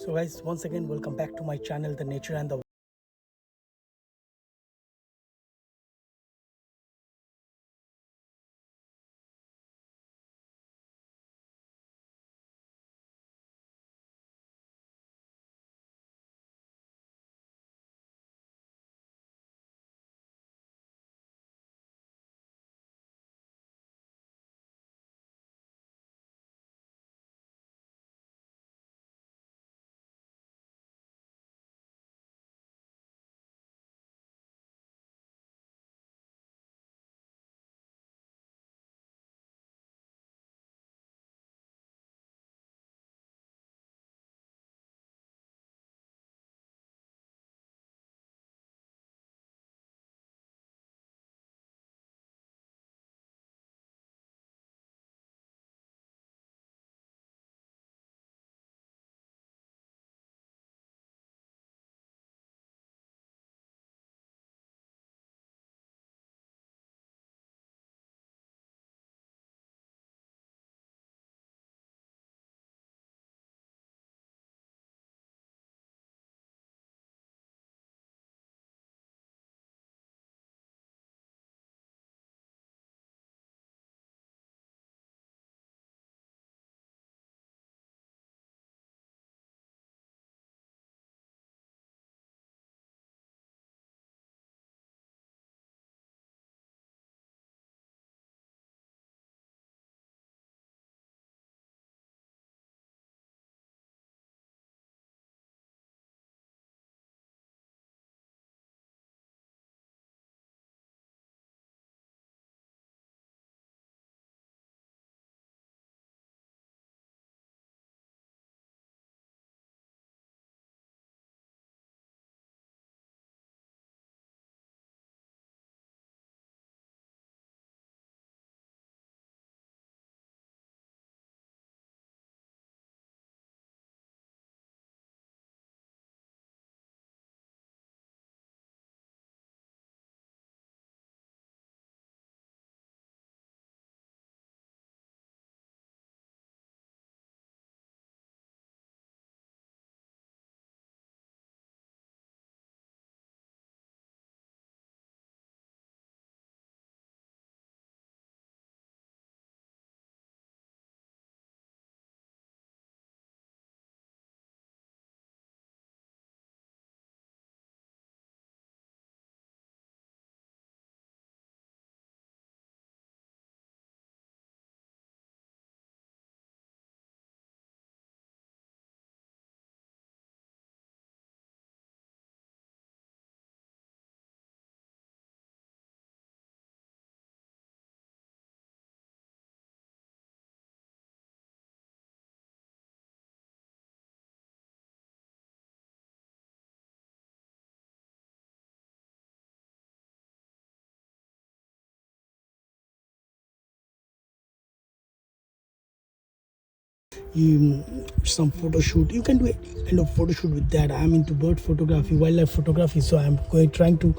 So guys, once again welcome back to my channel, The Nature and the you some photo shoot. You can do any kind of photo shoot with that. I'm into bird photography, wildlife photography, so I'm trying to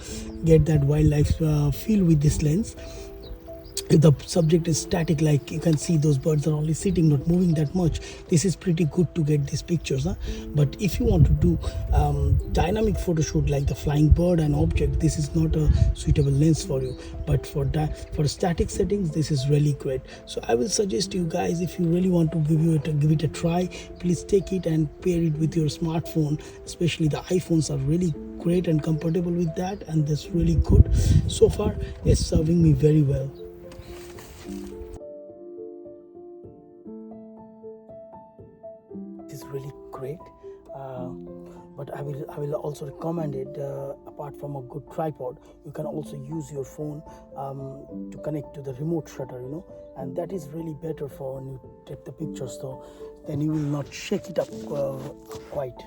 get that wildlife feel with this lens. If the subject is static, like you can see those birds are only sitting, not moving that much, this is pretty good to get these pictures, huh? But if you want to do dynamic photo shoot like the flying bird and object, this is not a suitable lens for you. But for that, for static settings, this is really great. So I will suggest you guys, if you really want to give it a try, please take it and pair it with your smartphone. Especially the iPhones are really great and compatible with that, and that's really good. So far it's serving me very well. Is really great. uh, but I will also recommend it. Apart from a good tripod, you can also use your phone to connect to the remote shutter, and that is really better for when you take the pictures, so then you will not shake it up quite.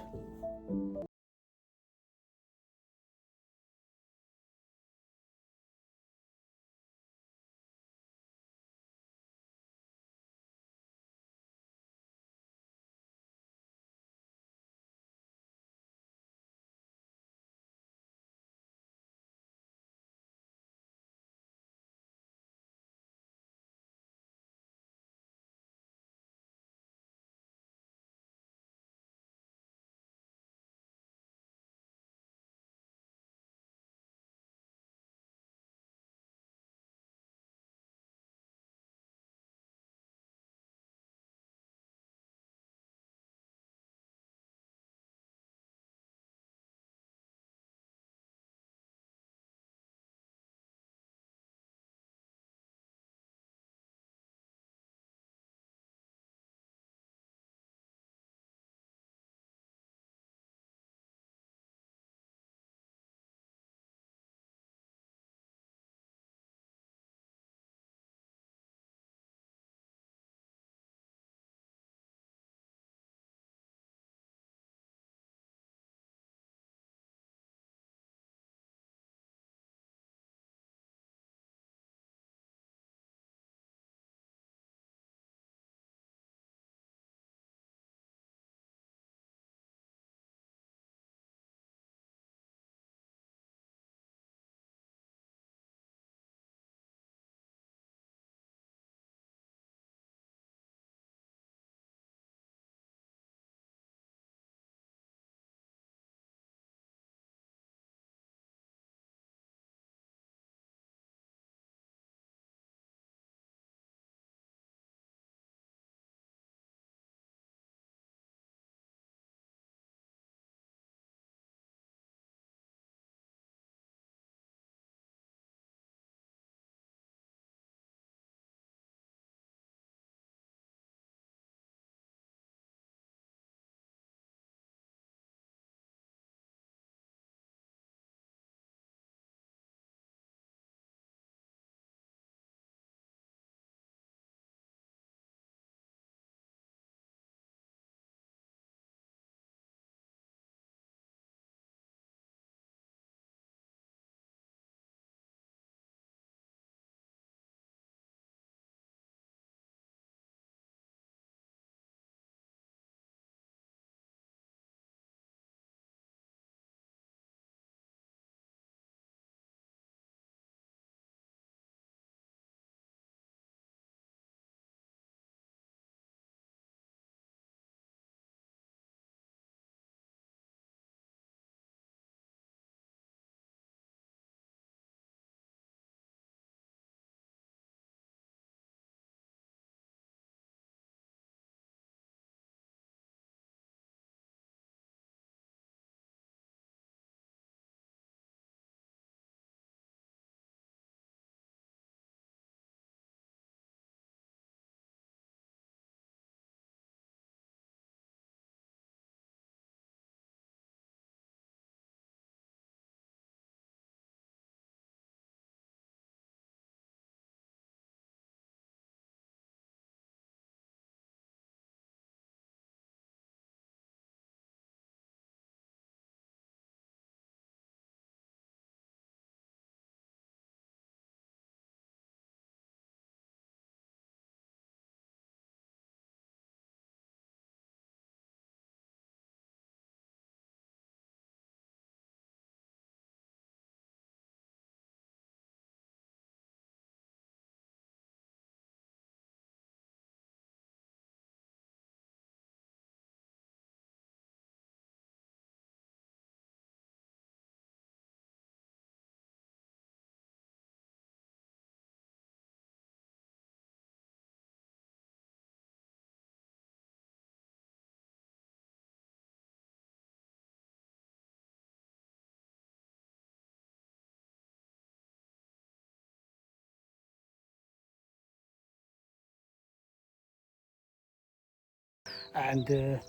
and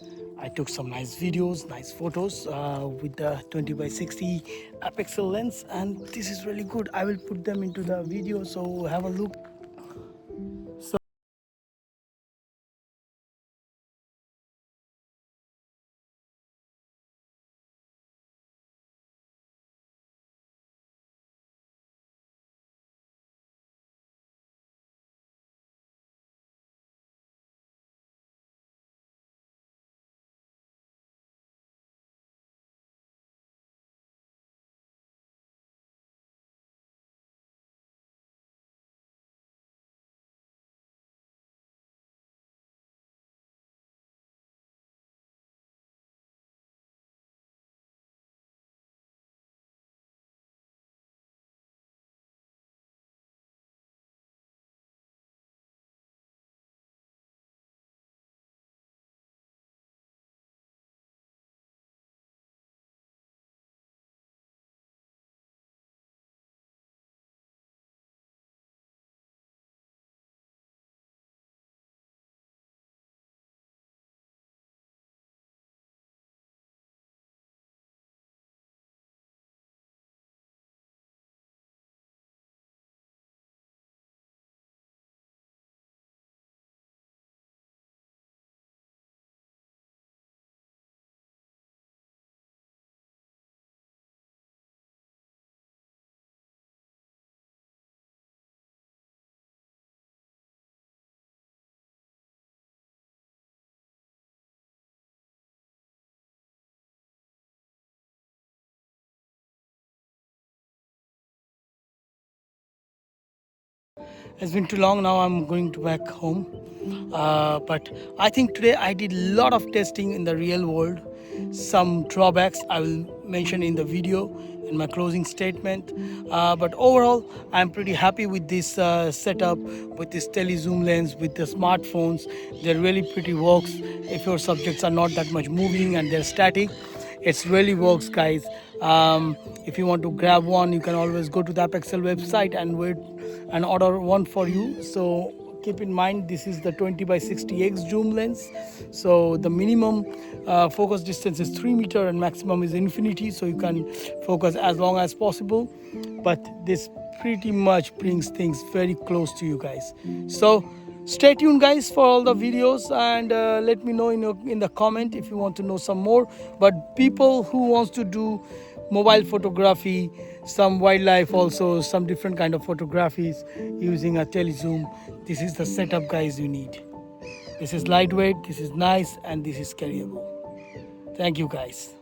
I took some nice videos, nice photos with the 20x60 Apexel lens, and this is really good. I will put them into the video, so have a look. So it's been too long now. I'm going to back home. But I think today I did a lot of testing in the real world. Some drawbacks I will mention in the video in my closing statement. But overall, I'm pretty happy with this setup, with this telezoom lens, with the smartphones. They're really pretty works if your subjects are not that much moving and they're static. It really works, guys. If you want to grab one, you can always go to the Apexel website and wait and order one for you. So keep in mind, this is the 20x60x zoom lens. So the minimum focus distance is 3 meter and maximum is infinity. So you can focus as long as possible. But this pretty much brings things very close to you guys. So stay tuned, guys, for all the videos, and let me know in the comment if you want to know some more. But people who wants to do mobile photography, some wildlife, also some different kind of photographies using a telezoom, this is the setup, guys, you need. This is lightweight, this is nice, and this is carryable. Thank you, guys.